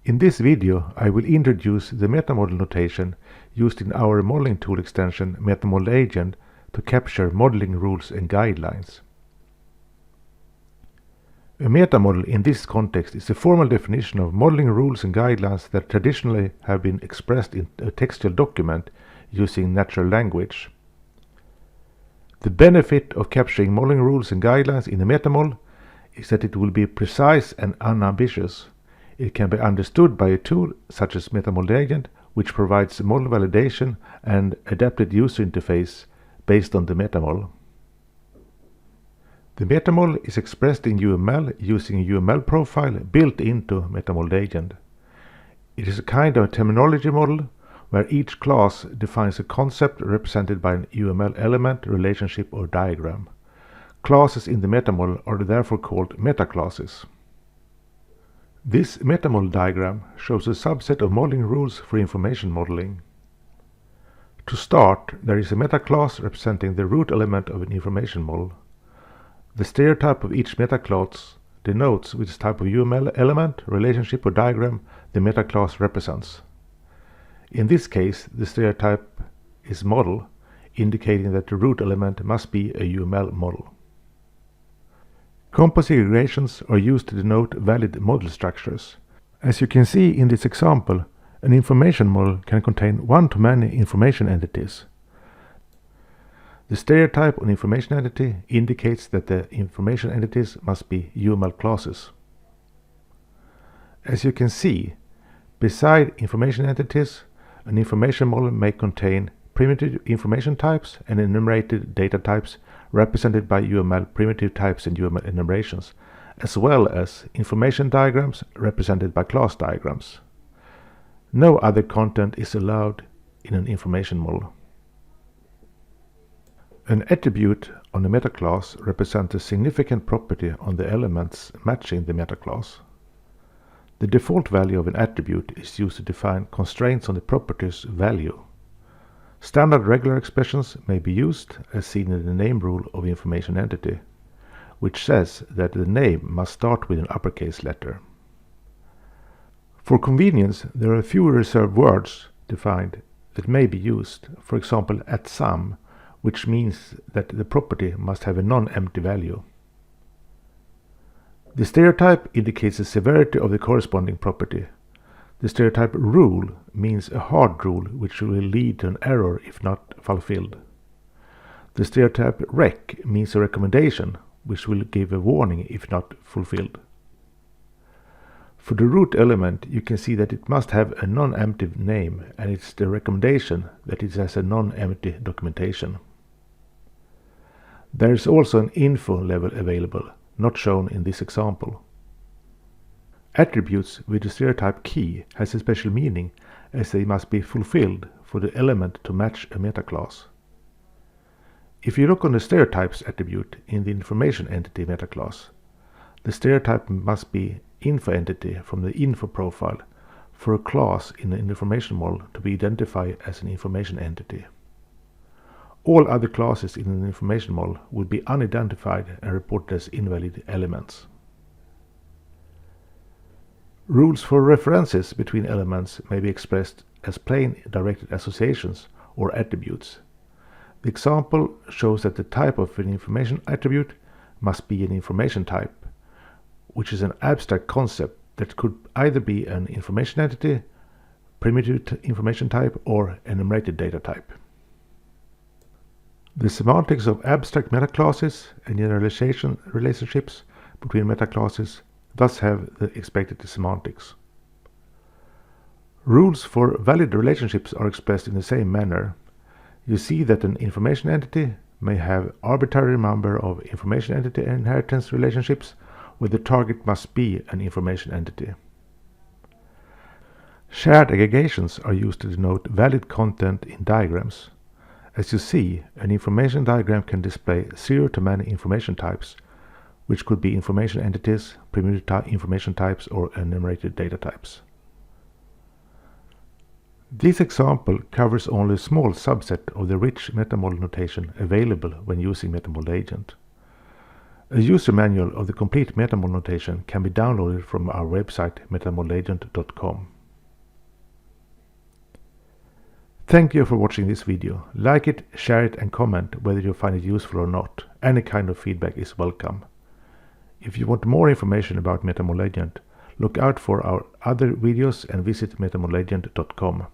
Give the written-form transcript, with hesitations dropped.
In this video, I will introduce the metamodel notation used in our modeling tool extension MetaModelAgent to capture modeling rules and guidelines. A metamodel in this context is a formal definition of modeling rules and guidelines that traditionally have been expressed in a textual document using natural language. The benefit of capturing modeling rules and guidelines in a metamodel is that it will be precise and unambiguous. It can be understood by a tool such as MetaModelAgent, which provides model validation and adapted user interface based on the metamodel. The metamodel is expressed in UML using a UML profile built into MetaModelAgent. It is a kind of terminology model where each class defines a concept represented by an UML element, relationship, or diagram. Classes in the metamodel are therefore called metaclasses. This metamodel diagram shows a subset of modeling rules for information modeling. To start, there is a metaclass representing the root element of an information model. The stereotype of each metaclass denotes which type of UML element, relationship, or diagram the metaclass represents. In this case, the stereotype is model, indicating that the root element must be a UML model. Composite aggregations are used to denote valid model structures. As you can see in this example, an information model can contain one-to-many information entities. The stereotype on information entity indicates that the information entities must be UML classes. As you can see, beside information entities, an information model may contain primitive information types and enumerated data types represented by UML primitive types and UML enumerations, as well as information diagrams represented by class diagrams. No other content is allowed in an information model. An attribute on a metaclass represents a significant property on the elements matching the metaclass. The default value of an attribute is used to define constraints on the property's value. Standard regular expressions may be used, as seen in the name rule of information entity, which says that the name must start with an uppercase letter. For convenience, there are a few reserved words defined that may be used, for example at sum, which means that the property must have a non-empty value. The stereotype indicates the severity of the corresponding property. The stereotype rule means a hard rule which will lead to an error if not fulfilled. The stereotype rec means a recommendation which will give a warning if not fulfilled. For the root element, you can see that it must have a non-empty name, and it's the recommendation that it has a non-empty documentation. There is also an info level available, not shown in this example. Attributes with the stereotype key has a special meaning, as they must be fulfilled for the element to match a metaclass. If you look on the stereotypes attribute in the information entity metaclass, the stereotype must be info entity from the info profile for a class in an information model to be identified as an information entity. All other classes in an information model would be unidentified and reported as invalid elements. Rules for references between elements may be expressed as plain directed associations or attributes. The example shows that the type of an information attribute must be an information type, which is an abstract concept that could either be an information entity, primitive information type, or enumerated data type. The semantics of abstract metaclasses and generalization relationships between metaclasses thus have the expected semantics. Rules for valid relationships are expressed in the same manner. You see that an information entity may have arbitrary number of information entity inheritance relationships where the target must be an information entity. Shared aggregations are used to denote valid content in diagrams. As you see, an information diagram can display 0 to many information types, which could be information entities, primitive information types, or enumerated data types. This example covers only a small subset of the rich metamodel notation available when using MetaModelAgent. A user manual of the complete MetaModel notation can be downloaded from our website MetaModelAgent.com. Thank you for watching this video. Like it, share it and comment whether you find it useful or not. Any kind of feedback is welcome. If you want more information about MetaModelAgent, look out for our other videos and visit MetaModelAgent.com.